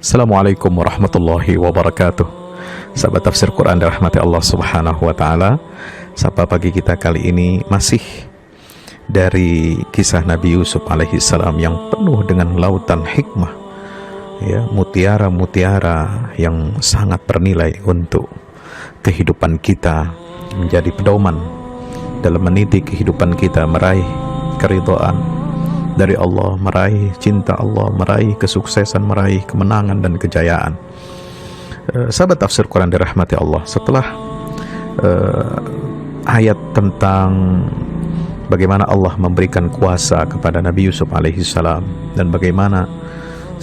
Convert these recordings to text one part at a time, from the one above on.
Assalamualaikum warahmatullahi wabarakatuh. Sahabat tafsir Quran dirahmati Allah subhanahu wa ta'ala. Sapa pagi kita kali ini masih dari kisah Nabi Yusuf alaihi salam yang penuh dengan lautan hikmah, ya, mutiara-mutiara yang sangat bernilai untuk kehidupan kita, menjadi pedoman dalam meniti kehidupan kita, meraih keridhaan dari Allah, meraih cinta Allah, meraih kesuksesan, meraih kemenangan dan kejayaan. Sahabat tafsir Quran dirahmati Allah, setelah ayat tentang bagaimana Allah memberikan kuasa kepada Nabi Yusuf alaihi salam dan bagaimana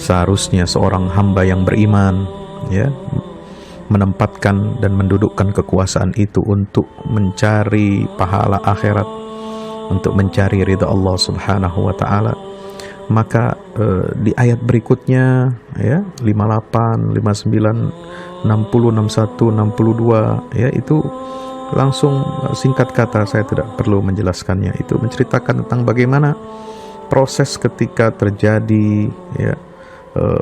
seharusnya seorang hamba yang beriman, ya, menempatkan dan mendudukkan kekuasaan itu untuk mencari pahala akhirat, untuk mencari ridha Allah subhanahu wa ta'ala. Maka di ayat berikutnya, ya, 58, 59, 60, 61, 62, ya, itu langsung singkat kata, saya tidak perlu menjelaskannya. Itu menceritakan tentang bagaimana proses ketika terjadi, ya,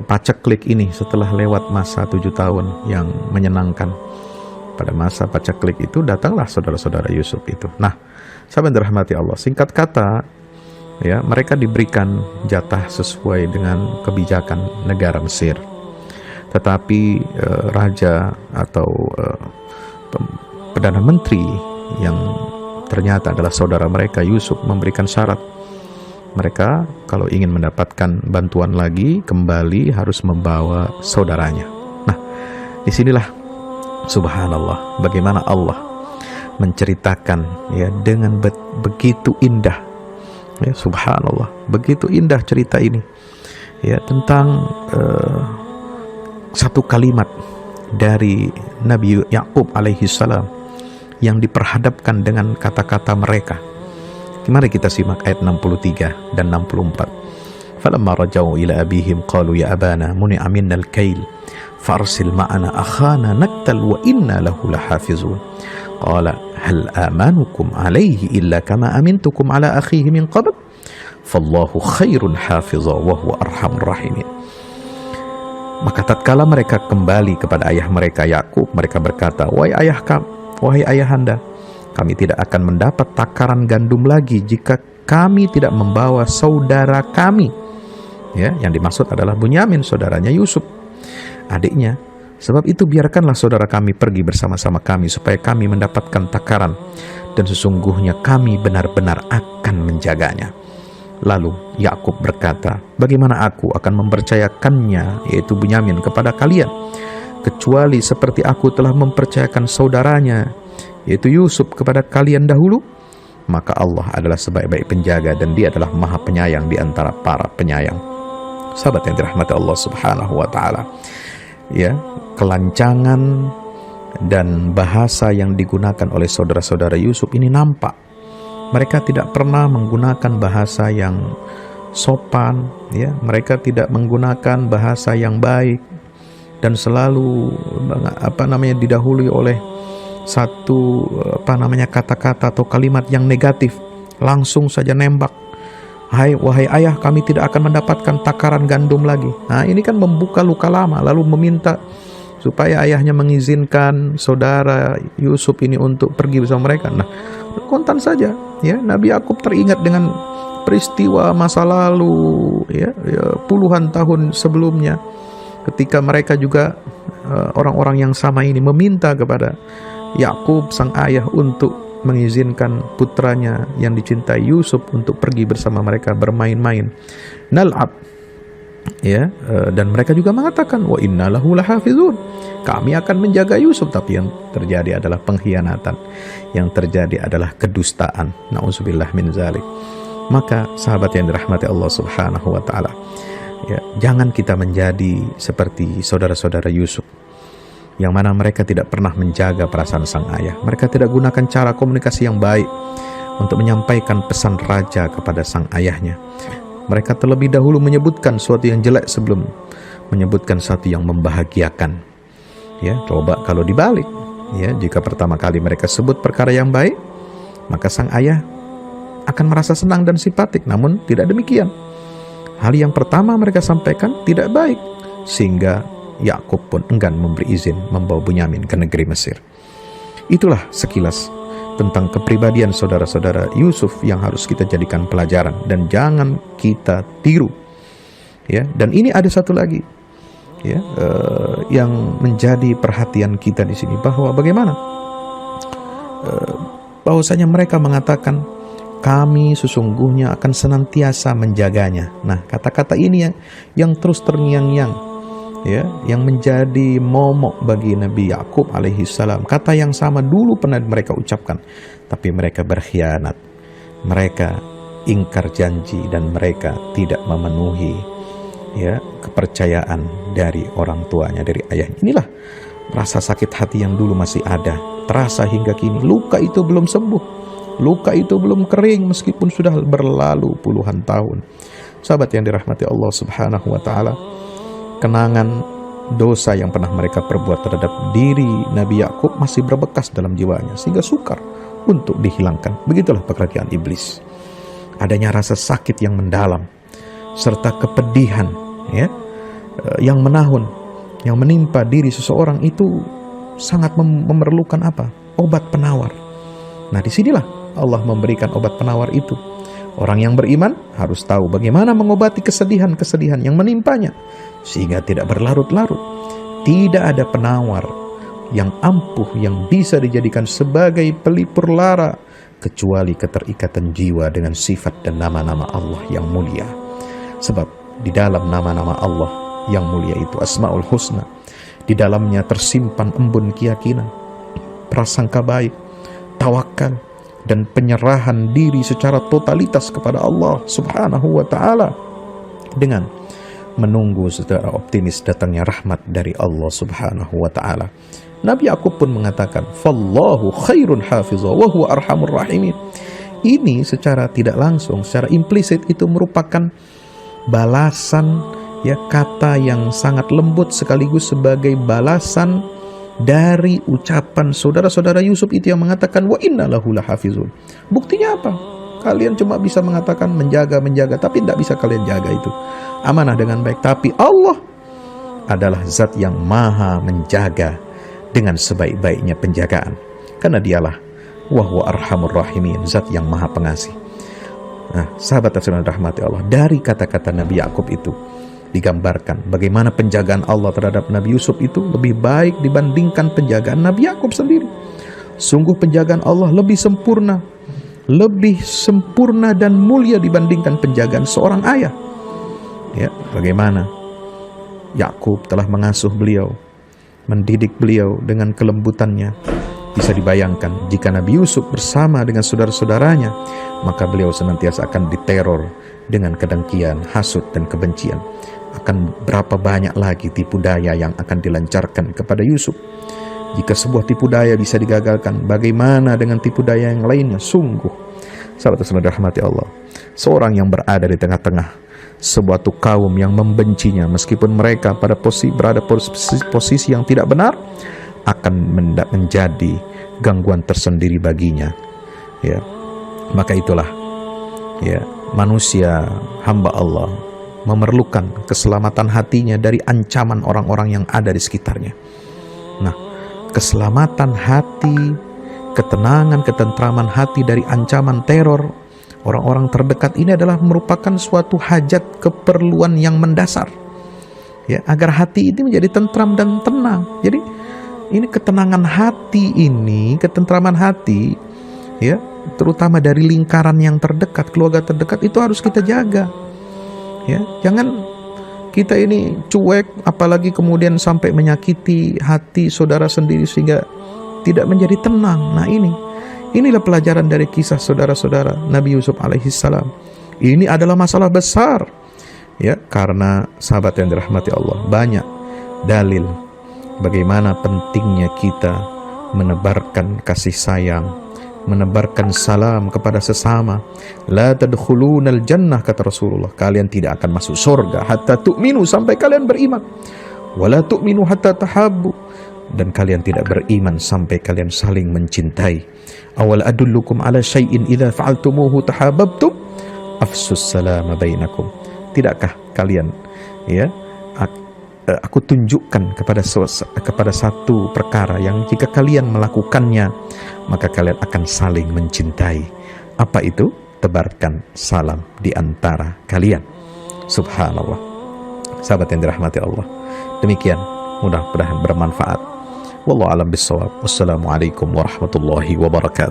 paceklik ini setelah lewat masa 7 tahun yang menyenangkan. Pada masa paceklik itu datanglah saudara-saudara Yusuf itu. Nah, sahabat dirahmati Allah, singkat kata, ya, mereka diberikan jatah sesuai dengan kebijakan negara Mesir. Tetapi raja atau perdana menteri yang ternyata adalah saudara mereka Yusuf memberikan syarat. Mereka kalau ingin mendapatkan bantuan lagi kembali harus membawa saudaranya. Nah, disinilah subhanallah bagaimana Allah menceritakan, ya, dengan begitu indah, ya, subhanallah, begitu indah cerita ini, ya, tentang satu kalimat dari Nabi Yakub alaihi salam yang diperhadapkan dengan kata-kata mereka. Mari kita simak ayat 63 dan 64. Falamma raja'u ila abihim qalu ya abana muni'a minnal kail farsil ma'ana akhana naktal wa inna lahu lahafizun. Qala hal amanukum alaihi illa kama amintukum ala akhihi min qabl fallahu khairun hafiza wa huwa arhamur rahimin. Maka tatkala mereka kembali kepada ayah mereka Yakub, mereka berkata, wahai ayahanda, kami tidak akan mendapat takaran gandum lagi jika kami tidak membawa saudara kami. Ya, yang dimaksud adalah Bunyamin, saudaranya Yusuf, adiknya. Sebab itu biarkanlah saudara kami pergi bersama-sama kami supaya kami mendapatkan takaran, dan sesungguhnya kami benar-benar akan menjaganya. Lalu Yakub berkata, bagaimana aku akan mempercayakannya, yaitu Bunyamin, kepada kalian, kecuali seperti aku telah mempercayakan saudaranya, yaitu Yusuf, kepada kalian dahulu? Maka Allah adalah sebaik-baik penjaga dan Dia adalah maha penyayang di antara para penyayang. Sahabat yang dirahmati Allah subhanahu wa ta'ala, ya, kelancangan dan bahasa yang digunakan oleh saudara-saudara Yusuf ini nampak. Mereka tidak pernah menggunakan bahasa yang sopan, ya, mereka tidak menggunakan bahasa yang baik, dan selalu didahului oleh satu kata-kata atau kalimat yang negatif, langsung saja nembak. Wahai ayah, kami tidak akan mendapatkan takaran gandum lagi. Nah, ini kan membuka luka lama, lalu meminta supaya ayahnya mengizinkan saudara Yusuf ini untuk pergi bersama mereka. Nah, kontan saja, ya, Nabi Yakub teringat dengan peristiwa masa lalu, ya, puluhan tahun sebelumnya, ketika mereka juga orang-orang yang sama ini meminta kepada Yakub sang ayah untuk mengizinkan putranya yang dicintai Yusuf untuk pergi bersama mereka bermain-main, nal'ab, ya, dan mereka juga mengatakan wa inna lahu lahafizun, kami akan menjaga Yusuf. Tapi yang terjadi adalah pengkhianatan, yang terjadi adalah kedustaan, na'udzubillah min zalik. Maka sahabat yang dirahmati Allah subhanahu wa ta'ala, ya, jangan kita menjadi seperti saudara-saudara Yusuf, yang mana mereka tidak pernah menjaga perasaan sang ayah. Mereka tidak gunakan cara komunikasi yang baik untuk menyampaikan pesan raja kepada sang ayahnya. Mereka terlebih dahulu menyebutkan sesuatu yang jelek sebelum menyebutkan sesuatu yang membahagiakan. Ya, coba kalau dibalik, ya, jika pertama kali mereka sebut perkara yang baik, maka sang ayah akan merasa senang dan simpatik. Namun tidak demikian. Hal yang pertama mereka sampaikan tidak baik. sehingga Yakub pun enggan memberi izin membawa Bunyamin ke negeri Mesir. Itulah sekilas tentang kepribadian saudara-saudara Yusuf yang harus kita jadikan pelajaran dan jangan kita tiru. Ya, dan ini ada satu lagi, ya, yang menjadi perhatian kita di sini, bahwa bagaimana bahwasanya mereka mengatakan kami sesungguhnya akan senantiasa menjaganya. Nah, kata-kata ini yang terus terngiang-ngiang, ya, yang menjadi momok bagi Nabi Yakub alaihi salam. Kata yang sama dulu pernah mereka ucapkan, tapi mereka berkhianat, mereka ingkar janji, dan mereka tidak memenuhi, ya, kepercayaan dari orang tuanya, dari ayahnya. Inilah rasa sakit hati yang dulu masih ada, terasa hingga kini. Luka itu belum sembuh, luka itu belum kering meskipun sudah berlalu puluhan tahun. Sahabat yang dirahmati Allah subhanahu wa ta'ala, kenangan dosa yang pernah mereka perbuat terhadap diri Nabi Yakub masih berbekas dalam jiwanya, sehingga sukar untuk dihilangkan. Begitulah pekerjaan iblis. Adanya rasa sakit yang mendalam serta kepedihan, ya, yang menahun, yang menimpa diri seseorang itu sangat memerlukan apa? Obat penawar. Nah, disinilah Allah memberikan obat penawar itu. Orang yang beriman harus tahu bagaimana mengobati kesedihan-kesedihan yang menimpanya sehingga tidak berlarut-larut. Tidak ada penawar yang ampuh yang bisa dijadikan sebagai pelipur lara kecuali keterikatan jiwa dengan sifat dan nama-nama Allah yang mulia. Sebab di dalam nama-nama Allah yang mulia itu, Asmaul Husna, di dalamnya tersimpan embun keyakinan, prasangka baik, tawakal, dan penyerahan diri secara totalitas kepada Allah subhanahu wa ta'ala, dengan menunggu secara optimis datangnya rahmat dari Allah subhanahu wa ta'ala. Nabi Yakub pun mengatakan, "Fallahu khairun hafizah wa huwa arhamur rahimin." Ini secara tidak langsung, secara implisit itu merupakan balasan, ya, kata yang sangat lembut sekaligus sebagai balasan dari ucapan saudara-saudara Yusuf itu yang mengatakan wa inna lahu lahafizun. Buktinya apa? Kalian cuma bisa mengatakan menjaga, tapi tidak bisa kalian jaga itu amanah dengan baik. Tapi Allah adalah zat yang maha menjaga dengan sebaik-baiknya penjagaan, karena dialah wa huwa arhamur rahimin, zat yang maha pengasih. Nah, sahabat yang dirahmati Allah, dari kata-kata Nabi Yakub itu digambarkan bagaimana penjagaan Allah terhadap Nabi Yusuf itu lebih baik dibandingkan penjagaan Nabi Yakub sendiri. Sungguh penjagaan Allah lebih sempurna dan mulia dibandingkan penjagaan seorang ayah. Ya, bagaimana Yakub telah mengasuh beliau, mendidik beliau dengan kelembutannya. Bisa dibayangkan jika Nabi Yusuf bersama dengan saudara-saudaranya, maka beliau senantiasa akan diteror dengan kedengkian, hasut, dan kebencian. Akan berapa banyak lagi tipu daya yang akan dilancarkan kepada Yusuf. Jika sebuah tipu daya bisa digagalkan, bagaimana dengan tipu daya yang lainnya? Sungguh, sahabat yang dirahmati Allah, seorang yang berada di tengah-tengah sebuah kaum yang membencinya, meskipun mereka berada posisi yang tidak benar, akan menjadi gangguan tersendiri baginya. Ya, maka itulah, ya, manusia hamba Allah memerlukan keselamatan hatinya dari ancaman orang-orang yang ada di sekitarnya. Nah, keselamatan hati, ketenangan, ketentraman hati dari ancaman teror orang-orang terdekat ini adalah merupakan suatu hajat keperluan yang mendasar, ya, agar hati ini menjadi tentram dan tenang. Jadi ini ketenangan hati ini, ketentraman hati, ya, terutama dari lingkaran yang terdekat, keluarga terdekat, itu harus kita jaga. Ya, jangan kita ini cuek, apalagi kemudian sampai menyakiti hati saudara sendiri sehingga tidak menjadi tenang. Nah, inilah pelajaran dari kisah saudara-saudara Nabi Yusuf alaihissalam. Ini adalah masalah besar, ya, karena sahabat yang dirahmati Allah, banyak dalil bagaimana pentingnya kita menebarkan kasih sayang, menebarkan salam kepada sesama. La tadkhulunal jannah, kata Rasulullah, kalian tidak akan masuk surga hatta tu'minu, sampai kalian beriman. Wala tu'minu hatta tahabbu, dan kalian tidak beriman sampai kalian saling mencintai. Awal adullukum ala syai'in idza fa'altumuhu tahabbtum afsus salama bainakum. Tidakkah kalian, ya, aku tunjukkan kepada satu perkara yang jika kalian melakukannya, maka kalian akan saling mencintai. Apa itu? Tebarkan salam di antara kalian. Subhanallah. Sahabat yang dirahmati Allah. Demikian, mudah-mudahan bermanfaat. Wallahu a'lam bishawab. Wassalamualaikum warahmatullahi wabarakatuh.